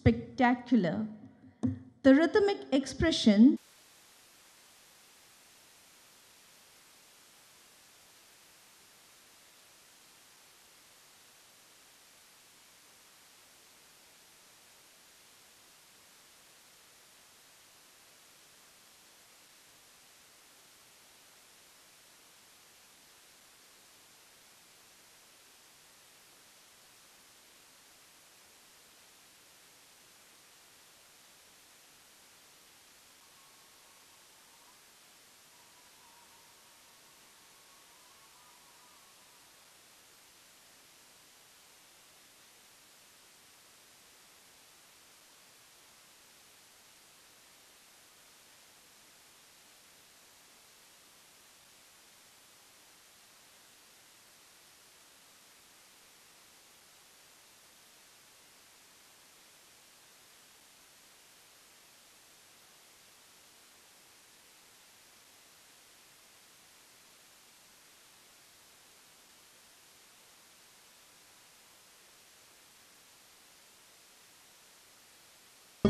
spectacular. The rhythmic expression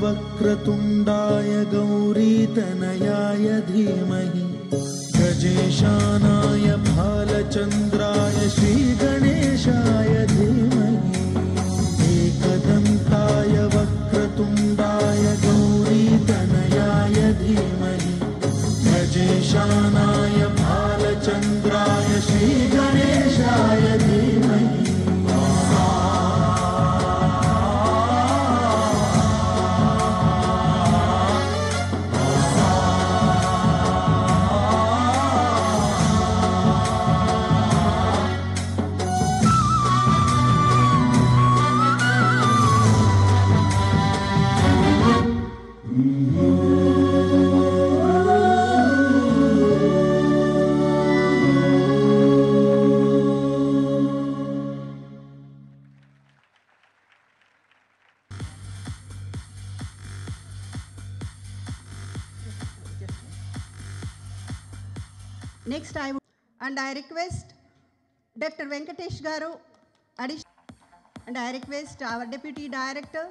वक्रतुण्डाय गौरीतनयाय धीमहि गजेशानाय भालचन्द्राय श्रीगणेशाय धीमहि एकदन्ताय वक्रतुण्डाय गौरीतनयाय धीमहि गजेशानाय भालचन्द्राय श्रीगणेशाय धीमहि Next, I request Dr. Venkatesh Garu, and I request our Deputy Director,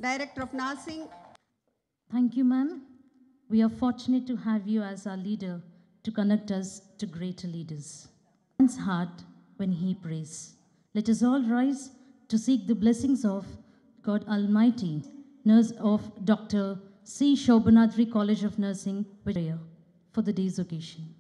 Director of Nursing. Thank you, ma'am. We are fortunate to have you as our leader to connect us to greater leaders. Man's heart when he prays. Let us all rise to seek the blessings of God Almighty, nurse of Dr. C. Shobhanadri College of Nursing, Vijaya, for the day's occasion.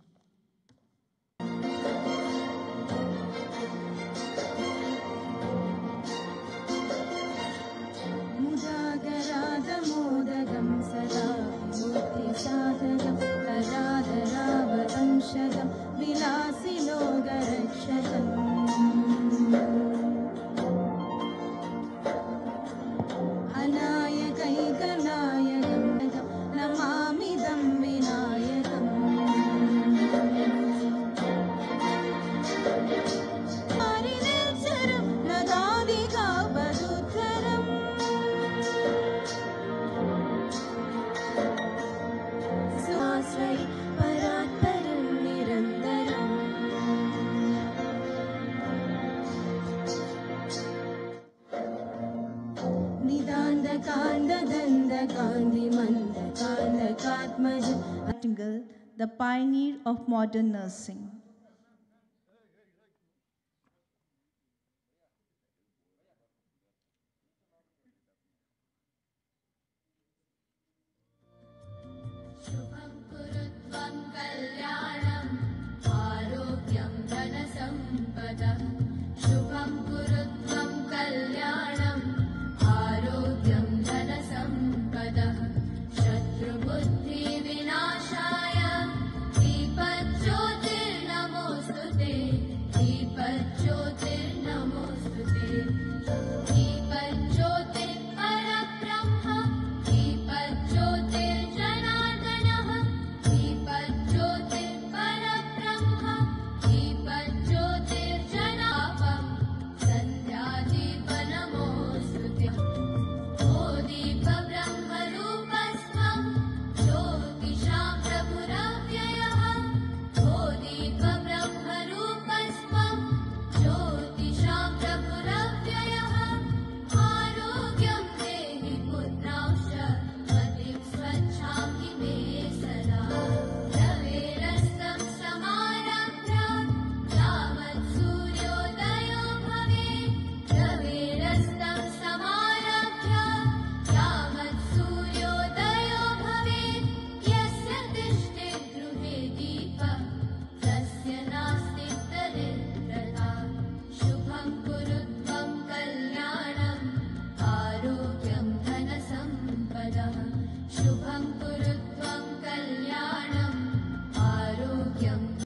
The pioneer of modern nursing. शत्रुबुद्धि विनाशाय दीपज्योतिर्न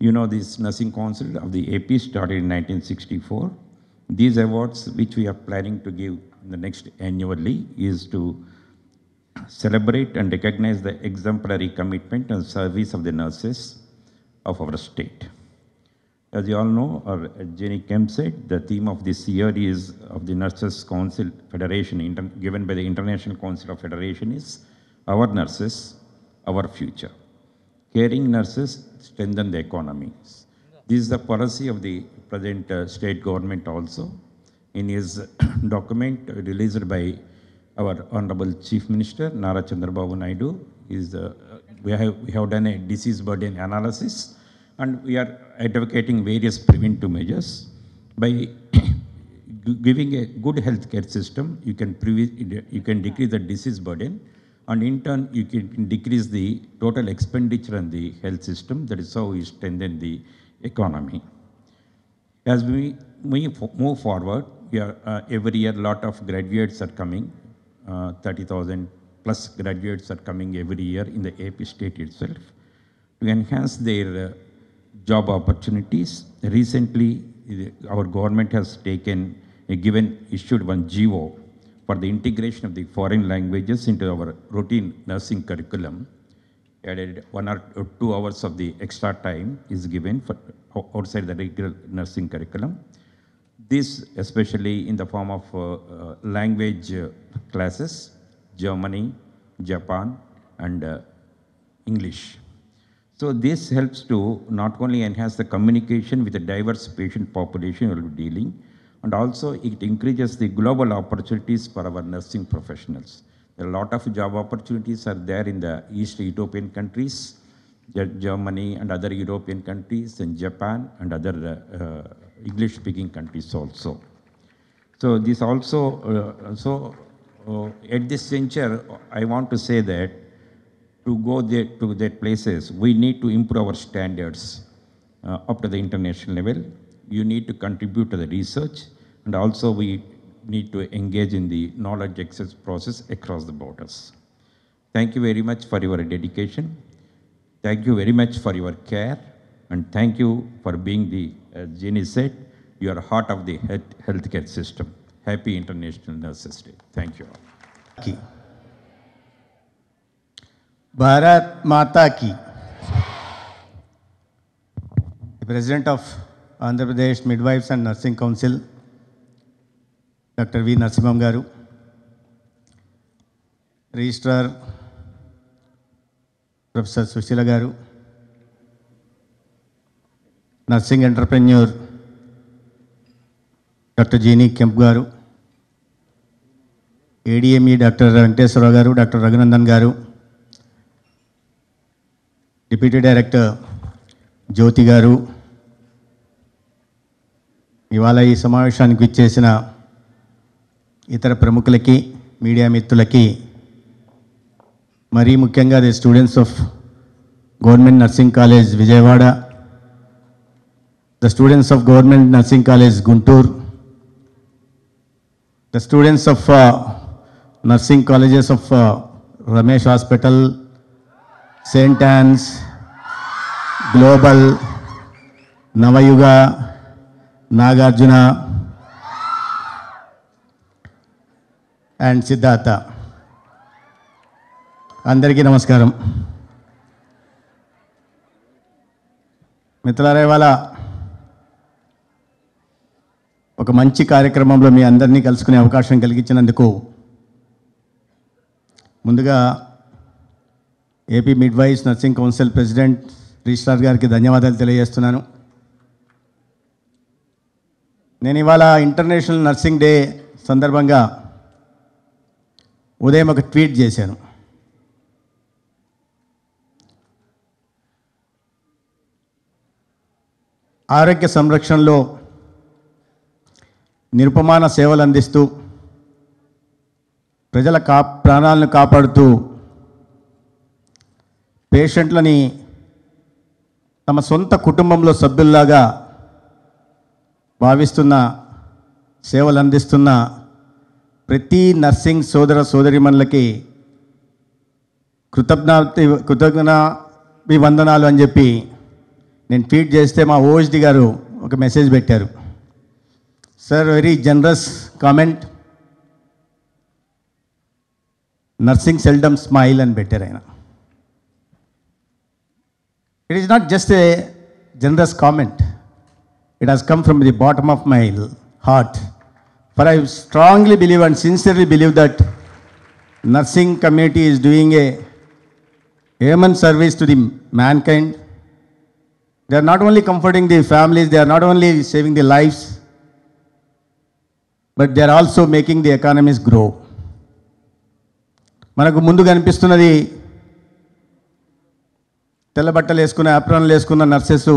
You know, this Nursing Council of the AP started in 1964. These awards, which we are planning to give in the next annually, is to celebrate and recognize the exemplary commitment and service of the nurses of our state. As you all know, or as Jenny Kemp said, the theme of this year is of the Nurses Council Federation, given by the International Council of Federation, is Our Nurses, Our Future. Caring nurses strengthen the economy. This is the policy of the present state government also. In his document released by our Honorable Chief Minister, Nara Chandrababu Naidu, we have done a disease burden analysis, and we are advocating various preventive measures. By giving a good healthcare system, you can decrease the disease burden, and in turn, you can decrease the total expenditure on the health system. That is how we strengthen the economy. As we move forward, every year a lot of graduates are coming. 30,000 plus graduates are coming every year in the AP state itself to enhance their job opportunities. Recently, our government has issued one GO for the integration of the foreign languages into our routine nursing curriculum. Added 1 or 2 hours of the extra time is given for outside the regular nursing curriculum. This especially in the form of language classes, Germany, Japan, and English. So this helps to not only enhance the communication with the diverse patient population we will be dealing, and also it increases the global opportunities for our nursing professionals. A lot of job opportunities are there in the East European countries, Germany and other European countries, and Japan and other English-speaking countries also. So this also, at this juncture, I want to say that to go there to that places, we need to improve our standards up to the international level. You need to contribute to the research, and also we need to engage in the knowledge access process across the borders. Thank you very much for your dedication. Thank you very much for your care, and thank you for being the, as Jenny said, you are heart of the healthcare system. Happy International Nurses Day. Thank you all. Bharat Mata Ki. The President of Andhra Pradesh Midwives and Nursing Council, Dr. V. Narasimham Garu, Registrar Professor Sushila Garu, Nursing Entrepreneur Dr. Jenny Kemp Garu, ADME Dr. Venkateswara Garu, Dr. Raghunandan Garu, Deputy Director Jyoti Garu, ఇవాళ ఈ సమావేశానికి విచ్చేసిన ఇతర ప్రముఖులకి, media మిత్రులకి, మరీ ముఖ్యంగా the students of government nursing college Vijayawada, the students of government nursing college Guntur, the students of nursing colleges of Ramesh hospital, Saint yawns, global, Navayuga, Nagarjuna and Siddhartha, అందరికీ నమస్కారం. మిత్రులారా, ఇవాళ ఒక మంచి కార్యక్రమంలో మీ అందరినీ కలుసుకునే అవకాశం కలిగించినందుకు ముందుగా AP midwives nursing council president registrar గారికి ధన్యవాదాలు తెలియజేస్తున్నాను. నేను ఇవాళ ఇంటర్నేషనల్ నర్సింగ్ డే సందర్భంగా ఉదయం ఒక ట్వీట్ చేశాను. ఆరోగ్య సంరక్షణలో నిరుపమాన సేవలు అందిస్తూ ప్రజల ప్రాణాలను కాపాడుతూ పేషెంట్లని తమ సొంత కుటుంబంలో సభ్యుల్లాగా భావిస్తున్న, సేవలు అందిస్తున్న ప్రతి నర్సింగ్ సోదర సోదరిమణులకి కృతజ్ఞాభివందనాలు అని చెప్పి నేను ట్వీట్ చేస్తే మా ఓఎస్డి గారు ఒక మెసేజ్ పెట్టారు. Sir, very generous comment, nursing seldom smile అని పెట్టారు ఆయన. It is not just a generous comment, it has come from the bottom of my heart. For I strongly believe and sincerely believe that nursing community is doing a human service to the mankind. They are not only comforting the families, they are not only saving the lives, but they are also making the economies grow. మనకు ముందు కనిపిస్తున్నది తెల్ల బట్టలు వేసుకున్న, ఆప్రాన్లు వేసుకున్న nurses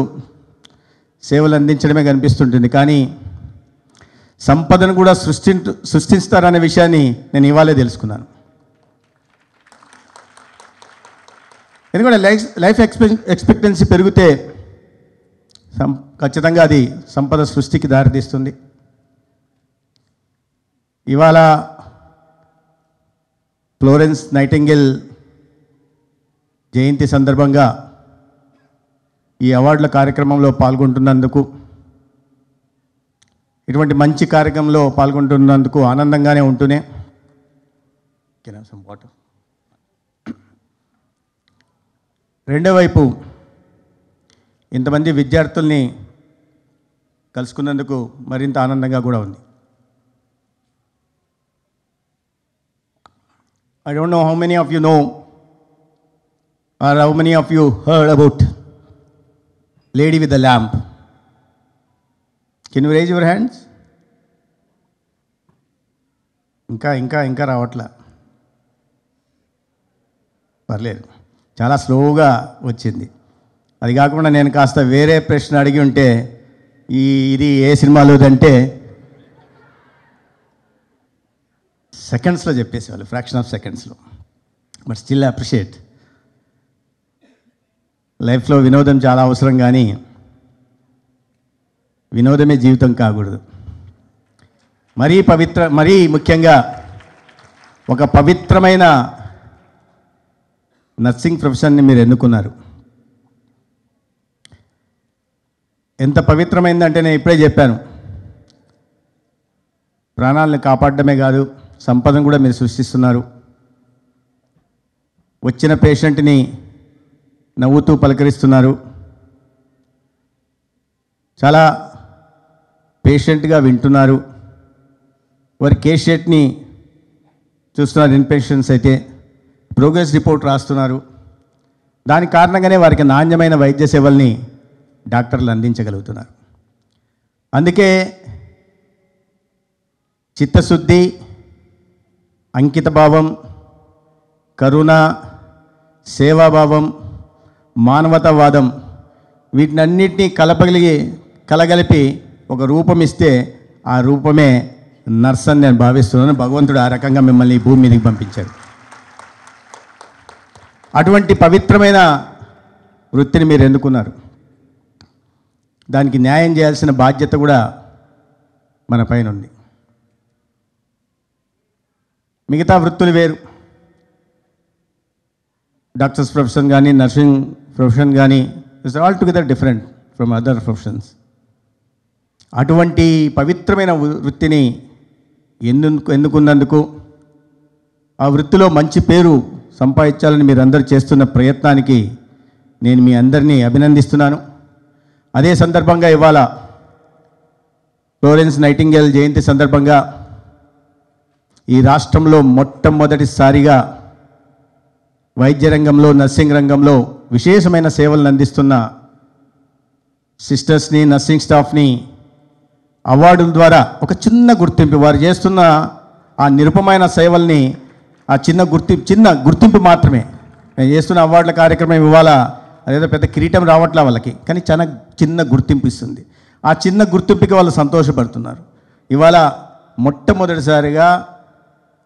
సేవలు అందించడమే కనిపిస్తుంటుంది. కానీ సంపదను కూడా సృష్టిస్తారనే విషయాన్ని నేను ఇవాళే తెలుసుకున్నాను. ఎందుకంటే లైఫ్ ఎక్స్పెక్టెన్సీ పెరిగితే ఖచ్చితంగా అది సంపద సృష్టికి దారితీస్తుంది. ఇవాళ ఫ్లోరెన్స్ నైటింగేల్ జయంతి సందర్భంగా ఈ అవార్డుల కార్యక్రమంలో పాల్గొంటున్నందుకు, ఇటువంటి మంచి కార్యక్రమంలో పాల్గొంటున్నందుకు ఆనందంగానే ఉంటూనే రెండో వైపు ఇంతమంది విద్యార్థుల్ని కలుసుకున్నందుకు మరింత ఆనందంగా కూడా ఉంది. I don't know how many of you know or how many of you heard about Lady with the Lamp. Can you raise your hands? ఇంకా రావట్లా, పర్లేదు, చాలా స్లోగా వచ్చింది. అది కాకుండా నేను కాస్త వేరే ప్రశ్న అడిగి ఉంటే ఇది ఏ సినిమాలోదంటే సెకండ్స్లో చెప్పేసేవాళ్ళు, ఫ్రాక్షన్ ఆఫ్ సెకండ్స్లో. But still appreciate. లైఫ్లో వినోదం చాలా అవసరం, కానీ వినోదమే జీవితం కాకూడదు. మరీ ముఖ్యంగా ఒక పవిత్రమైన నర్సింగ్ ప్రొఫెషన్ని మీరు ఎన్నుకున్నారు. ఎంత పవిత్రమైందంటే నేను ఇప్పుడే చెప్పాను, ప్రాణాలను కాపాడడమే కాదు, సంపదను కూడా మీరు సృష్టిస్తున్నారు. వచ్చిన పేషెంట్ని నవ్వుతూ పలకరిస్తున్నారు, చాలా పేషెంట్గా వింటున్నారు, వారి కేస్ షీట్ని చూస్తున్నారు. ఇన్పేషెంట్స్ అయితే ప్రోగ్రెస్ రిపోర్ట్ రాస్తున్నారు. దానికి కారణంగానే వారికి నాణ్యమైన వైద్య సేవల్ని డాక్టర్లు అందించగలుగుతున్నారు. అందుకే చిత్తశుద్ధి, అంకితభావం, కరుణ, సేవాభావం, మానవతావాదం వీటినన్నింటినీ కలగలిపి ఒక రూపం ఇస్తే ఆ రూపమే నర్స్ అని నేను భావిస్తున్నాను. భగవంతుడు ఆ రకంగా మిమ్మల్ని ఈ భూమి మీదకి పంపించారు. అటువంటి పవిత్రమైన వృత్తిని మీరు ఎన్నుకున్నారు. దానికి న్యాయం చేయాల్సిన బాధ్యత కూడా మన పైన ఉంది. మిగతా వృత్తులు వేరు, డాక్టర్స్ ప్రొఫెషన్ కానీ, నర్సింగ్ ప్రొఫెషన్ కానీ, it's all together different from other professions. అటువంటి పవిత్రమైన వృత్తిని ఎన్నుకున్నందుకు, ఆ వృత్తిలో మంచి పేరు సంపాదించాలని మీరందరూ చేస్తున్న ప్రయత్నానికి నేను మీ అందరినీ అభినందిస్తున్నాను. అదే సందర్భంగా ఇవాళ ఫ్లోరెన్స్ నైటింగేల్ జయంతి సందర్భంగా ఈ రాష్ట్రంలో మొట్టమొదటిసారిగా వైద్య రంగంలో, నర్సింగ్ రంగంలో విశేషమైన సేవలను అందిస్తున్న సిస్టర్స్ని, నర్సింగ్ స్టాఫ్ని అవార్డుల ద్వారా ఒక చిన్న గుర్తింపు, వారు చేస్తున్న ఆ నిరుపమైన సేవల్ని ఆ చిన్న గుర్తింపు మాత్రమే. నేను చేస్తున్న అవార్డుల కార్యక్రమం ఇవాళ అదేదో పెద్ద కిరీటం రావట్లే వాళ్ళకి, కానీ చాలా చిన్న గుర్తింపు ఇస్తుంది. ఆ చిన్న గుర్తింపుకి వాళ్ళు సంతోషపడుతున్నారు. ఇవాళ మొట్టమొదటిసారిగా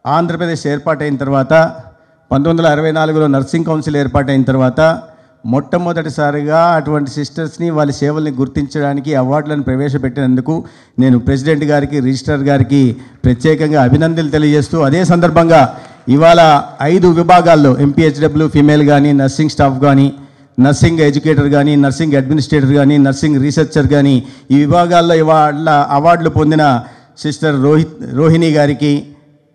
ఆంధ్రప్రదేశ్ ఏర్పాటైన తర్వాత, 1964లో నర్సింగ్ కౌన్సిల్ ఏర్పాటైన తర్వాత మొట్టమొదటిసారిగా అటువంటి సిస్టర్స్ని, వాళ్ళ సేవల్ని గుర్తించడానికి అవార్డులను ప్రవేశపెట్టినందుకు నేను ప్రెసిడెంట్ గారికి, రిజిస్ట్రార్ గారికి ప్రత్యేకంగా అభినందనలు తెలియజేస్తూ, అదే సందర్భంగా ఇవాళ 5 విభాగాల్లో ఎంపీహెచ్డబ్ల్యూ ఫీమేల్ కానీ, నర్సింగ్ స్టాఫ్ కానీ, నర్సింగ్ ఎడ్యుకేటర్ కానీ, నర్సింగ్ అడ్మినిస్ట్రేటర్ కానీ, నర్సింగ్ రీసెర్చర్ కానీ ఈ విభాగాల్లో ఇవాళ అవార్డులు పొందిన సిస్టర్ రోహిణి గారికి,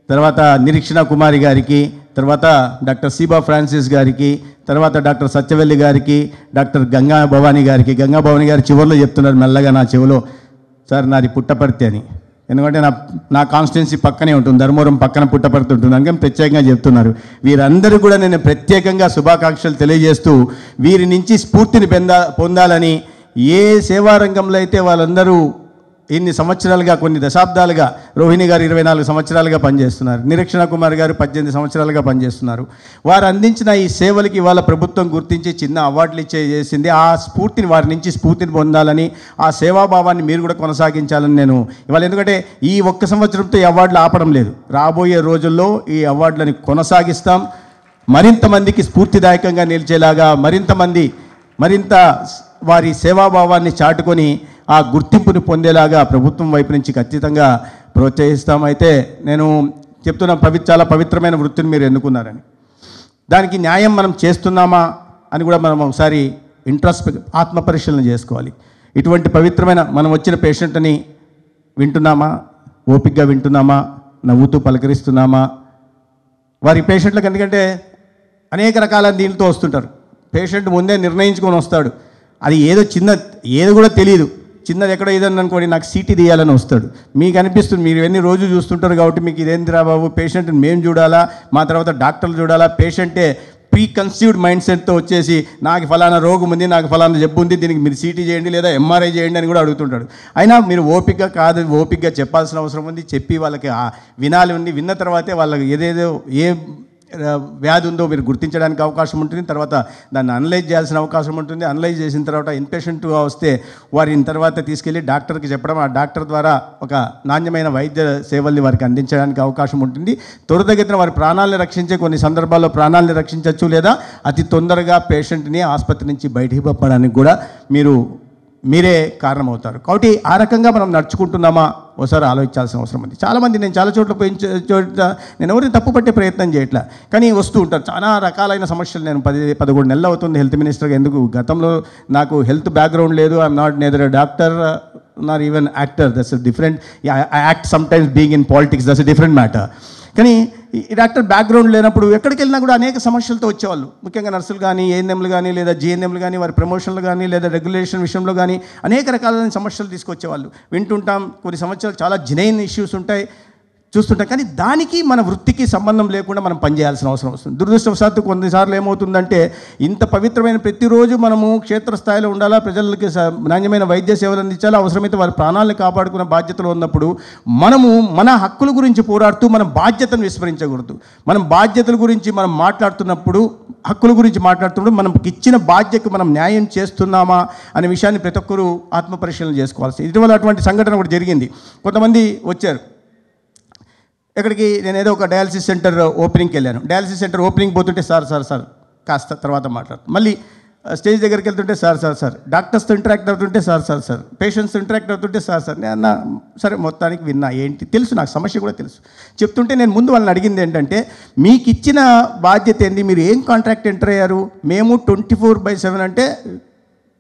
తర్వాత నిరీక్షణ కుమారి గారికి, తర్వాత డాక్టర్ సీబా ఫ్రాన్సిస్ గారికి, తర్వాత డాక్టర్ సత్యవల్లి గారికి, డాక్టర్ గంగా భవానీ గారికి. గంగా భవానీ గారు చివరిలో చెప్తున్నారు మెల్లగా నా చెవిలో, సార్ నాది పుట్టపర్తి అని. ఎందుకంటే నా కాన్స్టిట్యున్సీ పక్కనే ఉంటుంది, ధర్మవరం పక్కన పుట్టపర్తి ఉంటుంది, అందుకని ప్రత్యేకంగా చెప్తున్నారు. వీరందరూ కూడా నేను ప్రత్యేకంగా శుభాకాంక్షలు తెలియజేస్తూ వీరి నుంచి స్ఫూర్తిని పొందాలని, ఏ సేవారంగంలో అయితే వాళ్ళందరూ ఇన్ని సంవత్సరాలుగా, కొన్ని దశాబ్దాలుగా, రోహిణి గారు 24 సంవత్సరాలుగా పనిచేస్తున్నారు, నిరీక్షణ కుమార్ గారు 18 సంవత్సరాలుగా పనిచేస్తున్నారు. వారు అందించిన ఈ సేవలకి ఇవాళ ప్రభుత్వం గుర్తించి చిన్న అవార్డులు చేసింది. ఆ స్ఫూర్తిని, వారి నుంచి స్ఫూర్తిని పొందాలని, ఆ సేవాభావాన్ని మీరు కూడా కొనసాగించాలని నేను ఇవాళ, ఎందుకంటే ఈ ఒక్క సంవత్సరంతో ఈ అవార్డులు ఆపడం లేదు, రాబోయే రోజుల్లో ఈ అవార్డులని కొనసాగిస్తాం. మరింత మందికి స్ఫూర్తిదాయకంగా నిలిచేలాగా, మరింత వారి సేవాభావాన్ని చాటుకొని ఆ గుర్తింపుని పొందేలాగా ప్రభుత్వం వైపు నుంచి ఖచ్చితంగా ప్రోత్సహిస్తాం. అయితే నేను చెప్తున్న చాలా పవిత్రమైన వృత్తిని మీరు ఎన్నుకున్నారని, దానికి న్యాయం మనం చేస్తున్నామా అని కూడా మనం ఒకసారి ఆత్మపరిశీలన చేసుకోవాలి. ఇటువంటి పవిత్రమైన మనం వచ్చిన పేషెంట్ని వింటున్నామా, ఓపికగా వింటున్నామా, నవ్వుతూ పలకరిస్తున్నామా? వారి పేషెంట్లకు, ఎందుకంటే అనేక రకాల దీనితో వస్తుంటారు. పేషెంట్ ముందే నిర్ణయించుకొని వస్తాడు, అది ఏదో కూడా తెలియదు, చిన్నది ఎక్కడో ఏదన్నా అనుకోండి, నాకు సీటీ తీయాలని వస్తాడు. మీకు అనిపిస్తుంది, మీరు ఇవన్నీ రోజు చూస్తుంటారు కాబట్టి మీకు ఇదేందిరా బాబు, పేషెంట్ని మేము చూడాలా, మా తర్వాత డాక్టర్లు చూడాలా, పేషెంట్టే ప్రీ కన్సీవ్డ్ మైండ్ సెట్తో వచ్చేసి నాకు ఫలానా రోగం ఉంది, నాకు ఫలానా జబ్బు ఉంది, దీనికి మీరు సీటీ చేయండి లేదా ఎంఆర్ఐ చేయండి అని కూడా అడుగుతుంటాడు. అయినా మీరు ఓపికగా చెప్పాల్సిన అవసరం ఉంది, చెప్పి వాళ్ళకి వినాలి ఉంది. విన్న తర్వాతే వాళ్ళకి ఏ వ్యాధి ఉందో మీరు గుర్తించడానికి అవకాశం ఉంటుంది. తర్వాత దాన్ని అనలైజ్ చేయాల్సిన అవకాశం ఉంటుంది. అనలైజ్ చేసిన తర్వాత ఇన్పేషెంట్గా వస్తే వారిని తర్వాత తీసుకెళ్ళి డాక్టర్కి చెప్పడం, ఆ డాక్టర్ ద్వారా ఒక నాణ్యమైన వైద్య సేవల్ని వారికి అందించడానికి అవకాశం ఉంటుంది. త్వరితగతిన వారి ప్రాణాలను రక్షించే కొన్ని సందర్భాల్లో ప్రాణాలను రక్షించవచ్చు, లేదా అతి తొందరగా పేషెంట్ని ఆసుపత్రి నుంచి బయటికి పంపడానికి కూడా మీరే కారణమవుతారు. కాబట్టి ఆ రకంగా మనం నడుచుకుంటున్నామా ఒకసారి ఆలోచించాల్సిన అవసరం ఉంది. చాలామంది, నేను చాలా చోట్ల నేను ఎవరిని తప్పు పట్టే ప్రయత్నం చేయట్లా, కానీ వస్తూ ఉంటారు చాలా రకాలైన సమస్యలు. నేను 11 నెలలు అవుతుంది హెల్త్ మినిస్టర్గా. ఎందుకు, గతంలో నాకు హెల్త్ బ్యాక్గ్రౌండ్ లేదు. I'm not neither a doctor not even actor. That's different. I act sometimes being in politics, that's a different matter. కానీ ఈ డాక్టర్ బ్యాక్గ్రౌండ్ లేనప్పుడు ఎక్కడికి వెళ్ళినా కూడా అనేక సమస్యలతో వచ్చేవాళ్ళు. ముఖ్యంగా నర్సులు కానీ, ఏఎన్ఎంలు కానీ, లేదా జిఎన్ఎంలు కానీ, వారి ప్రమోషన్లు కానీ, లేదా రెగ్యులేషన్ విషయంలో కానీ అనేక రకాలైన సమస్యలు తీసుకొచ్చేవాళ్ళు. వింటుంటాం, కొన్ని సంవత్సరాలు చాలా జెన్యూన్ ఇష్యూస్ ఉంటాయి, చూస్తుంటాం. కానీ దానికి మన వృత్తికి సంబంధం లేకుండా మనం పనిచేయాల్సిన అవసరం వస్తుంది. దురదృష్టవశాత్తు కొన్నిసార్లు ఏమవుతుందంటే, ఇంత పవిత్రమైన ప్రతిరోజు మనము క్షేత్రస్థాయిలో ఉండాలా, ప్రజలకి నాణ్యమైన వైద్య సేవలు అందించాలా, అవసరమైతే వారి ప్రాణాలను కాపాడుకునే బాధ్యతలు ఉన్నప్పుడు మనము మన హక్కుల గురించి పోరాడుతూ మన బాధ్యతను విస్మరించకూడదు. మనం బాధ్యతల గురించి మనం మాట్లాడుతున్నప్పుడు, హక్కుల గురించి మాట్లాడుతున్నప్పుడు మనకి ఇచ్చిన బాధ్యతకు మనం న్యాయం చేస్తున్నామా అనే విషయాన్ని ప్రతి ఒక్కరూ ఆత్మపరిశీలన చేసుకోవాల్సి. ఇటీవల అటువంటి సంఘటన ఒకటి జరిగింది. కొంతమంది వచ్చారు ఎక్కడికి, నేను ఏదో ఒక డయాలసిస్ సెంటర్ ఓపెనింగ్కి వెళ్ళాను. డయాలసిస్ సెంటర్ ఓపెనింగ్ పోతుంటే సార్ కాస్త తర్వాత మాట్లాడుతాను, మళ్ళీ స్టేజ్ దగ్గరికి వెళ్తుంటే సార్ డాక్టర్స్తో ఇంటరాక్ట్ అవుతుంటే సార్ పేషెంట్స్తో ఇంటరాక్ట్ అవుతుంటే సార్ నేను అన్న సరే మొత్తానికి విన్నా, ఏంటి తెలుసు, నాకు సమస్య కూడా తెలుసు. చెప్తుంటే నేను ముందు వాళ్ళని అడిగింది ఏంటంటే, మీకు ఇచ్చిన బాధ్యత ఏంది, మీరు ఏం కాంట్రాక్ట్ ఎంటర్ అయ్యారు? మేము 24/7 అంటే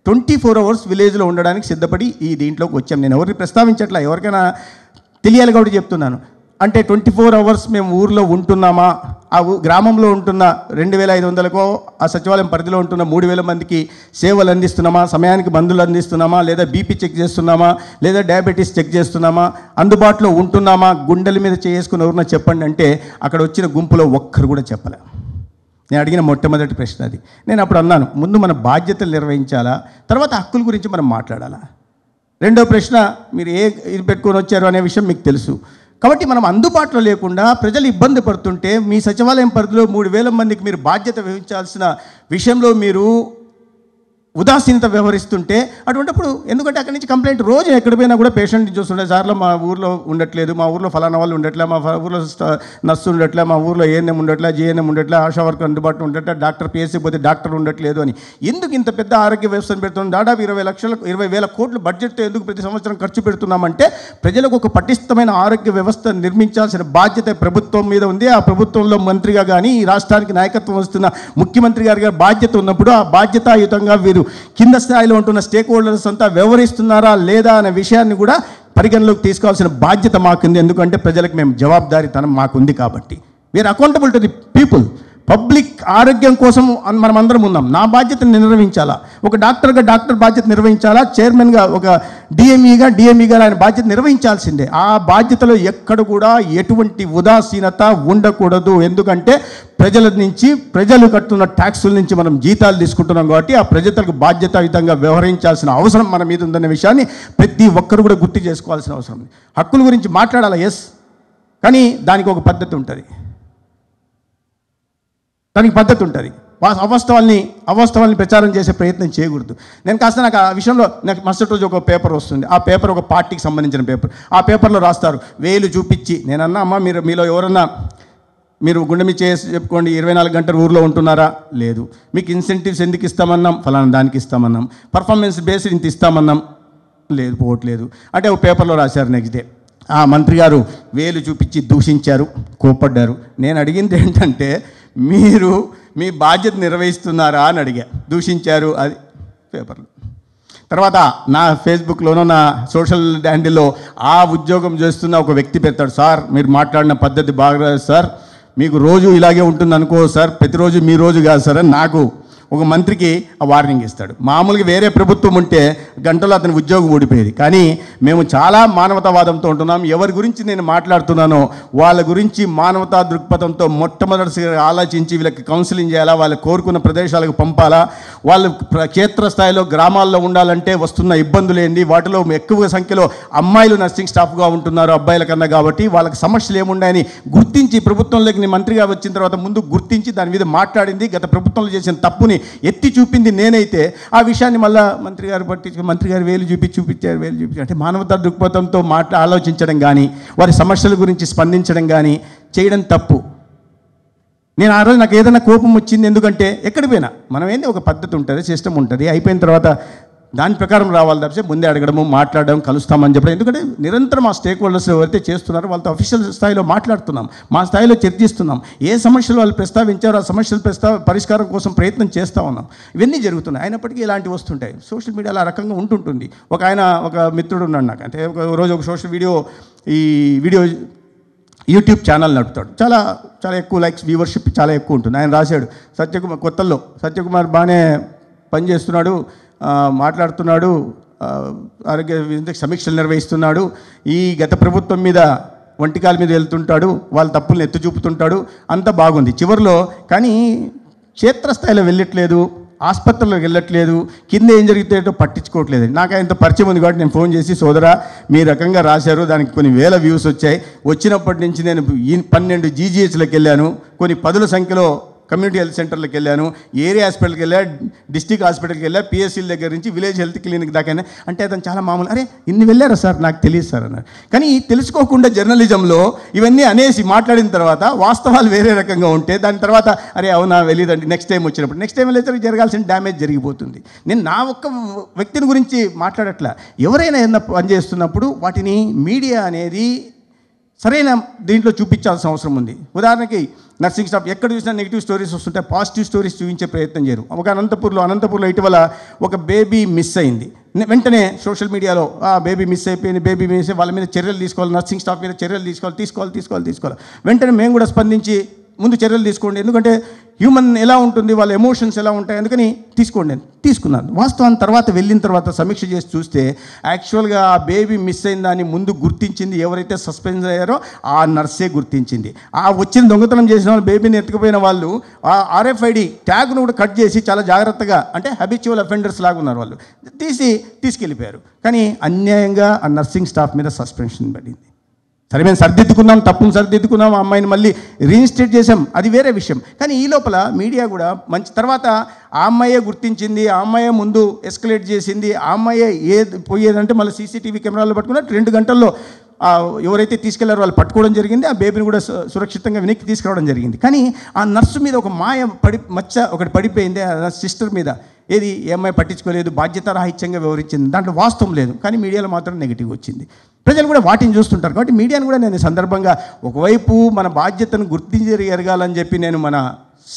24 hours విలేజ్లో ఉండడానికి సిద్ధపడి ఈ దీంట్లోకి వచ్చాం. నేను ఎవరిని ప్రస్తావించట్లా, ఎవరికైనా తెలియాలి కాబట్టి చెప్తున్నాను. అంటే 24 hours మేము ఊర్లో ఉంటున్నామా, ఆ గ్రామంలో ఉంటున్న 2500కో, ఆ సచివాలయం పరిధిలో ఉంటున్న 3000 మందికి సేవలు అందిస్తున్నామా, సమయానికి మందులు అందిస్తున్నామా, లేదా బీపీ చెక్ చేస్తున్నామా, లేదా డయాబెటీస్ చెక్ చేస్తున్నామా, అందుబాటులో ఉంటున్నామా, గుండెల మీద చేసుకుని ఎవరన్నా చెప్పండి అంటే అక్కడ వచ్చిన గుంపులో ఒక్కరు కూడా చెప్పలే. నేను అడిగిన మొట్టమొదటి ప్రశ్న అది. నేను అప్పుడు అన్నాను, ముందు మన బాధ్యతలు నిర్వహించాలా, తర్వాత హక్కుల గురించి మనం మాట్లాడాలా. రెండో ప్రశ్న, మీరు ఇది పెట్టుకొని వచ్చారు అనే విషయం మీకు తెలుసు. కాబట్టి మనం అందుబాటులో లేకుండా ప్రజలు ఇబ్బంది పడుతుంటే, మీ సచివాలయం పరిధిలో 3000 మందికి మీరు బాధ్యత వహించాల్సిన విషయంలో మీరు ఉదాసీనత వ్యవహరిస్తుంటే అటువంటిప్పుడు ఎందుకంటే అక్కడి నుంచి కంప్లైంట్ రోజు ఎక్కడ పోయినా కూడా పేషెంట్ని చూస్తుండే సార్లో మా ఊర్లో ఉండట్లేదు, మా ఊర్లో ఫలానా వాళ్ళు ఉండట్లే, మా ఊర్లో నర్సు ఉండట్లే, మా ఊర్లో ఏఎన్ఎం ఉండట్లే, జిఎన్ఎం ఉండట్లే, ఆశా వర్కర్ అందుబాటులో ఉండట్లే, డాక్టర్ పిఎస్సీ పోతే డాక్టర్ ఉండట్లేదు అని. ఎందుకు ఇంత పెద్ద ఆరోగ్య వ్యవస్థను పెడుతున్నాం? దాదాపు 20,000 కోట్ల బడ్జెట్తో ఎందుకు ప్రతి సంవత్సరం ఖర్చు పెడుతున్నామంటే ప్రజలకు ఒక పటిష్టమైన ఆరోగ్య వ్యవస్థ నిర్మించాల్సిన బాధ్యత ప్రభుత్వం మీద ఉంది. ఆ ప్రభుత్వంలో మంత్రిగా కానీ ఈ రాష్ట్రానికి నాయకత్వం వస్తున్న ముఖ్యమంత్రి గారి బాధ్యత ఉన్నప్పుడు ఆ బాధ్యతాయుతంగా వీరు కింద స్థాయిలో ఉంటున్న స్టేక్ హోల్డర్స్ అంతా వ్యవహరిస్తున్నారా లేదా అనే విషయాన్ని కూడా పరిగణలోకి తీసుకోవాల్సిన బాధ్యత మాకుంది. ఎందుకంటే ప్రజలకు మేము జవాబుదారీతనం మాకుంది కాబట్టి. We are accountable to the people. Public ఆరోగ్యం కోసం మనం అందరం ఉన్నాం. నా బాధ్యతను నిర్వహించాలా, ఒక డాక్టర్గా డాక్టర్ బాధ్యత నిర్వహించాలా, చైర్మన్గా ఒక డిఎంఈగా ఆయన బాధ్యత నిర్వహించాల్సిందే. ఆ బాధ్యతలో ఎక్కడ కూడా ఎటువంటి ఉదాసీనత ఉండకూడదు. ఎందుకంటే ప్రజల నుంచి, ప్రజలు కట్టున్న ట్యాక్సుల నుంచి మనం జీతాలు తీసుకుంటున్నాం కాబట్టి ఆ ప్రజలకు బాధ్యతాయుతంగా వ్యవహరించాల్సిన అవసరం మన మీద ఉందన్న విషయాన్ని ప్రతి ఒక్కరు కూడా గుర్తు చేసుకోవాల్సిన అవసరం ఉంది. హక్కుల గురించి మాట్లాడాలా, ఎస్, కానీ దానికి ఒక పద్ధతి ఉంటుంది. దానికి పద్ధతి ఉంటుంది. అవాస్తవాల్ని ప్రచారం చేసే ప్రయత్నం చేయకూడదు. నేను కాస్త నాకు ఆ విషయంలో నాకు మరుసటి రోజు ఒక పేపర్ వస్తుంది. ఆ పేపర్ ఒక పార్టీకి సంబంధించిన పేపర్. ఆ పేపర్లో రాస్తారు వేలు చూపించి, నేనన్నా అమ్మ మీలో ఎవరన్నా మీరు గుండె మీద చేసి చెప్పుకోండి 24 గంటలు ఊర్లో ఉంటున్నారా? లేదు. మీకు ఇన్సెంటివ్స్ ఎందుకు ఇస్తామన్నాం? ఫలానా దానికి ఇస్తామన్నాం. పర్ఫార్మెన్స్ బేస్డ్ ఇంత ఇస్తామన్నాం? లేదు, పోవట్లేదు అంటే ఒక పేపర్లో రాశారు. నెక్స్ట్ డే ఆ మంత్రి గారు వేలు చూపించి దూషించారు, కోపడ్డారు. నేను అడిగింది ఏంటంటే మీరు మీ బాధ్యత నిర్వహిస్తున్నారా అని అడిగా. దూషించారు అది పేపర్లో. తర్వాత నా ఫేస్బుక్లోనో నా సోషల్ హ్యాండిల్లో ఆ ఉద్యోగం చేస్తున్న ఒక వ్యక్తి పెడతాడు, సార్ మీరు మాట్లాడిన పద్ధతి బాగా సార్, మీకు రోజు ఇలాగే ఉంటుంది అనుకో సార్, ప్రతిరోజు మీ రోజు కాదు సార్ అని నాకు ఒక మంత్రికి వార్నింగ్ ఇస్తాడు. మామూలుగా వేరే ప్రభుత్వం ఉంటే గంటలో అతని ఉద్యోగం ఊడిపోయేది. కానీ మేము చాలా మానవతావాదంతో ఉంటున్నాం. ఎవరి గురించి నేను మాట్లాడుతున్నానో వాళ్ళ గురించి మానవతా దృక్పథంతో మొట్టమొదటిసారి ఆలోచించి వీళ్ళకి కౌన్సిలింగ్ చేయాలా, వాళ్ళు కోరుకున్న ప్రదేశాలకు పంపాలా, వాళ్ళు క్షేత్రస్థాయిలో గ్రామాల్లో ఉండాలంటే వస్తున్న ఇబ్బందులు ఏంటి, వాటిలో ఎక్కువ సంఖ్యలో అమ్మాయిలు నర్సింగ్ స్టాఫ్గా ఉంటున్నారు అబ్బాయిల కన్నా, కాబట్టి వాళ్ళకి సమస్యలు ఏమున్నాయని గుర్తించి ప్రభుత్వంలోకి నేను మంత్రిగా వచ్చిన తర్వాత ముందు గుర్తించి దాని మీద మాట్లాడింది, గత ప్రభుత్వంలో చేసిన తప్పుని ఎత్తి చూపింది నేనైతే. ఆ విషయాన్ని మళ్ళీ మంత్రి గారు వేలు చూపించారు అంటే మానవతా దృక్పథంతో ఆలోచించడం కానీ వారి సమస్యల గురించి స్పందించడం కానీ చేయడం తప్పు. నేను ఆ రోజు నాకు ఏదైనా కోపం వచ్చింది, ఎందుకంటే ఎక్కడికి పోయినా మనం ఏంది ఒక పద్ధతి ఉంటుంది, సిస్టమ్ ఉంటుంది, అయిపోయిన తర్వాత దాని ప్రకారం రావాలి తప్పితే ముందే అడగడము, మాట్లాడడం, కలుస్తామని చెప్పడం. ఎందుకంటే నిరంతరం ఆ స్టేక్ హోల్డర్స్ ఎవరైతే చేస్తున్నారో వాళ్ళతో అఫీషియల్ స్థాయిలో మాట్లాడుతున్నాం, మా స్థాయిలో చర్చిస్తున్నాం, ఏ సమస్యలు వాళ్ళు ప్రస్తావించారో ఆ సమస్యలు పరిష్కారం కోసం ప్రయత్నం చేస్తూ ఉన్నాం. ఇవన్నీ జరుగుతున్నాయి. అయినప్పటికీ ఇలాంటివి వస్తుంటాయి. సోషల్ మీడియాలో ఆ రకంగా ఉంటుంటుంది. ఒక మిత్రుడు ఉన్నాడు నాకు, అంటే ఒక రోజు ఒక సోషల్ వీడియో యూట్యూబ్ ఛానల్ నడుపుతాడు. చాలా ఎక్కువ లైక్స్, వ్యూవర్షిప్ చాలా ఎక్కువ ఉంటుంది. ఆయన రాశాడు, సత్యకుమార్ బాగానే పనిచేస్తున్నాడు, మాట్లాడుతున్నాడు, ఆరోగ్య సమీక్షలు నిర్వహిస్తున్నాడు, ఈ గత ప్రభుత్వం మీద వంటికాల మీద వెళ్తుంటాడు, వాళ్ళ తప్పులను ఎత్తి చూపుతుంటాడు, అంతా బాగుంది. చివరిలో కానీ క్షేత్రస్థాయిలో వెళ్ళట్లేదు, ఆసుపత్రులకు వెళ్ళట్లేదు, కింద ఏం జరిగితేటో పట్టించుకోవట్లేదు. నాకు ఆయనతో పరిచయం ఉంది కాబట్టి నేను ఫోన్ చేసి, సోదరా మీ రకంగా రాశారు, దానికి కొన్ని వేల వ్యూస్ వచ్చాయి, వచ్చినప్పటి నుంచి నేను 12 జీజీహెచ్లకు వెళ్ళాను, కొన్ని 10ల సంఖ్యలో కమ్యూనిటీ హెల్త్ సెంటర్లకు వెళ్ళాను, ఏరియా హాస్పిటల్కి వెళ్ళా, డిస్ట్రిక్ట్ హాస్పిటల్కి వెళ్ళా, పిఎస్సీల దగ్గర నుంచి విలేజ్ హెల్త్ క్లినిక్ దాకా. అంటే అతను చాలా మామూలు, అరే ఇన్ని వెళ్ళారా సార్, నాకు తెలియదు సార్ అన్నారు. కానీ తెలుసుకోకుండా జర్నలిజంలో ఇవన్నీ అనేసి మాట్లాడిన తర్వాత వాస్తవాలు వేరే రకంగా ఉంటే దాని తర్వాత అరే అవునా వెళ్ళేదండి, నెక్స్ట్ టైం వెళ్ళేసరికి జరగాల్సిన డ్యామేజ్ జరిగిపోతుంది. నేను నా ఒక్క వ్యక్తిని గురించి మాట్లాడట్లా, ఎవరైనా ఏదైనా పనిచేస్తున్నప్పుడు వాటిని మీడియా అనేది సరైన దీంట్లో చూపించాల్సిన అవసరం ఉంది. ఉదాహరణకి నర్సింగ్ స్టాఫ్ ఎక్కడ చూసినా నెగిటివ్ స్టోరీస్ వస్తుంటాయి, పాజిటివ్ స్టోరీస్ చూపించే ప్రయత్నం చేయరు. ఒక అనంతపూర్లో ఇటీవల ఒక బేబీ మిస్ అయింది. వెంటనే సోషల్ మీడియాలో బేబీ మిస్ అయిపోయింది, వాళ్ళ మీద చర్యలు తీసుకోవాలి, నర్సింగ్ స్టాఫ్ మీద చర్యలు తీసుకోవాలి. వెంటనే మేము కూడా స్పందించి ముందు చర్యలు తీసుకోండి, ఎందుకంటే హ్యూమన్ ఎలా ఉంటుంది, వాళ్ళ ఎమోషన్స్ ఎలా ఉంటాయి, అందుకని తీసుకోండి అని తీసుకున్నాను. వాస్తవం తర్వాత వెళ్ళిన తర్వాత సమీక్ష చేసి చూస్తే యాక్చువల్గా ఆ బేబీ మిస్ అయిన దాన్ని ముందు గుర్తించింది ఎవరైతే సస్పెండ్ అయ్యారో ఆ నర్సే గుర్తించింది. ఆ వచ్చిన దొంగతనం చేసిన వాళ్ళు, బేబీని ఎత్తుకుపోయిన వాళ్ళు ఆ RFID ట్యాగ్ను కూడా కట్ చేసి చాలా జాగ్రత్తగా, అంటే హ్యాబిచువల్ అఫెండర్స్ లాగా ఉన్నారు వాళ్ళు, తీసుకెళ్ళిపోయారు. కానీ అన్యాయంగా ఆ నర్సింగ్ స్టాఫ్ మీద సస్పెన్షన్ పడింది. సరే మేము సరిదిద్దుకున్నాం, తప్పును సరిదిద్దుకున్నాం, ఆ అమ్మాయిని మళ్ళీ రీఇన్స్టేట్ చేసాం, అది వేరే విషయం. కానీ ఈ లోపల మీడియా కూడా మంచి తర్వాత ఆ అమ్మాయే గుర్తించింది, ఆ అమ్మాయే ముందు ఎస్కలేట్ చేసింది, ఆ అమ్మాయే పోయేదంటే మళ్ళీ సీసీటీవీ కెమెరాలో పట్టుకున్నట్టు 2 గంటల్లో ఎవరైతే తీసుకెళ్లారో వాళ్ళు పట్టుకోవడం జరిగింది. ఆ బేబీని కూడా సురక్షితంగా వెనక్కి తీసుకురావడం జరిగింది. కానీ ఆ నర్సు మీద ఒక మచ్చ ఒకటి పడిపోయింది, ఆ సిస్టర్ మీద. ఏది ఏమై పట్టించుకోలేదు, బాధ్యతారాహిత్యంగా వివరించింది, దాంట్లో వాస్తవం లేదు. కానీ మీడియాలో మాత్రం నెగిటివ్ వచ్చింది. ప్రజలు కూడా వాటిని చూస్తుంటారు. కాబట్టి మీడియాను కూడా నేను సందర్భంగా ఒకవైపు మన బాధ్యతను గుర్తించి ఎరగాలని చెప్పి నేను మన